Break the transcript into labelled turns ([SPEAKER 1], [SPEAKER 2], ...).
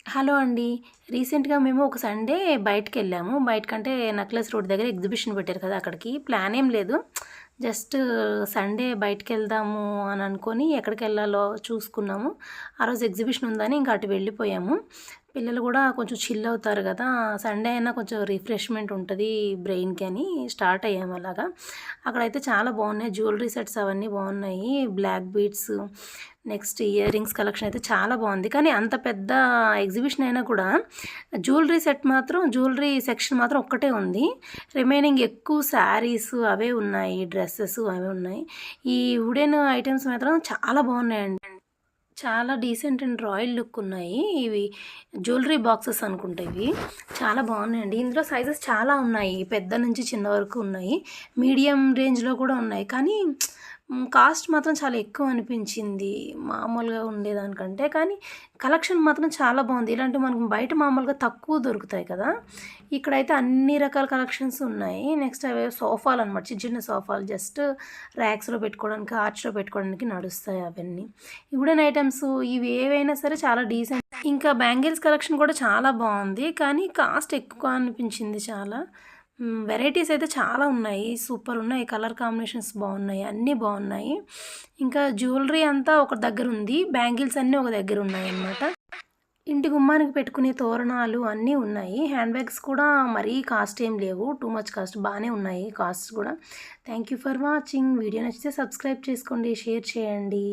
[SPEAKER 1] Hello అండి. రీసెంట్‌గా మేము ఒక సండే బయటికెళ్ళాము. బయటకంటే నక్లెస్ రోడ్ దగ్గర ఎగ్జిబిషన్ పెట్టారు కదా! అక్కడికి. ప్లాన్ ఏం లేదు. జస్ట్ సండే బయటికెళ్దాము అని అనుకోని ఎక్కడికెళ్ళాలో చూసుకున్నాము. ఆ రోజు ఎగ్జిబిషన్ ఉందని ఇంక అటు వెళ్ళిపోయాము. పిల్లలు గూడా కొంచెం చిల్ అవుతారు గదా! సండే అయినా కొంచెం రిఫ్రెష్‌మెంట్ ఉంటది బ్రెయిన్‌కి అని స్టార్ట్ అయ్యాము అలాగా. అక్కడైతే చాలా బాగున్నాయి. జ్యువెలరీ సెట్స్ అవన్నీ బాగున్నాయి. Black beads, next earrings collection అయితే చాలా బాగుంది. కానీ అంత పెద్ద ఎగ్జిబిషన్ అయినా కూడా జ్యువెలరీ సెక్షన్ మాత్రం ఒక్కటే ఉంది. రిమైనింగ్ ఎక్కువ శారీస్ అవే ఉన్నాయి. డ్రెసెస్ అవే ఉన్నాయి. ఈ వుడెన్ ఐటెమ్స్ మాత్రం చాలా బాగున్నాయండి. చాలా డీసెంట్ అండ్ రాయల్ లుక్ ఉన్నాయి. ఇవి జ్యువెలరీ బాక్సెస్ అనుకుంటా ఇవి. చాలా బాగున్నాయండి. ఇందులో సైజెస్ చాలా ఉన్నాయి. పెద్ద నుంచి చిన్న వరకు ఉన్నాయి. మీడియం రేంజ్‌లో కూడా ఉన్నాయి. కానీ కాస్ట్ మాత్రం చాలా ఎక్కువ అనిపించింది. మామూలుగా ఉండేదానికంటే. కానీ కలెక్షన్ మాత్రం చాలా బాగుంది. ఇలాంటివి మనకు బయట మామూలుగా తక్కువ దొరుకుతాయి కదా! ఇక్కడైతే అన్ని రకాల కలెక్షన్స్ ఉన్నాయి. నెక్స్ట్ అవే సోఫాలనమాట. చిన్న చిన్న సోఫాలు జస్ట్ ర్యాక్స్‌లో పెట్టుకోవడానికి, ఆర్చ్‌లో పెట్టుకోవడానికి నడుస్తాయి అవన్నీ. వుడెన్ ఐటెమ్స్ ఇవి ఏవైనా సరే చాలా డీసెంట్. ఇంకా బ్యాంగిల్స్ కలెక్షన్ కూడా చాలా బాగుంది. కానీ కాస్ట్ ఎక్కువ అనిపించింది చాలా. వెరైటీస్ అయితే చాలా ఉన్నాయి. సూపర్ ఉన్నాయి. కలర్ కాంబినేషన్స్ బాగున్నాయి. అన్నీ బాగున్నాయి. ఇంకా జ్యువెలరీ అంతా ఒక దగ్గర ఉంది. బ్యాంగిల్స్ అన్నీ ఒక దగ్గర ఉన్నాయన్నమాట. ఇంటి గుమ్మానికి పెట్టుకునే తోరణాలు అన్నీ ఉన్నాయి. హ్యాండ్ బ్యాగ్స్ కూడా మరీ కాస్ట్ ఏం లేవు. టూ మచ్ కాస్ట్ బాగానే ఉన్నాయి కాస్ట్ కూడా. Thank you for watching. Video నచ్చితే సబ్స్క్రైబ్ చేసుకోండి, షేర్ చేయండి.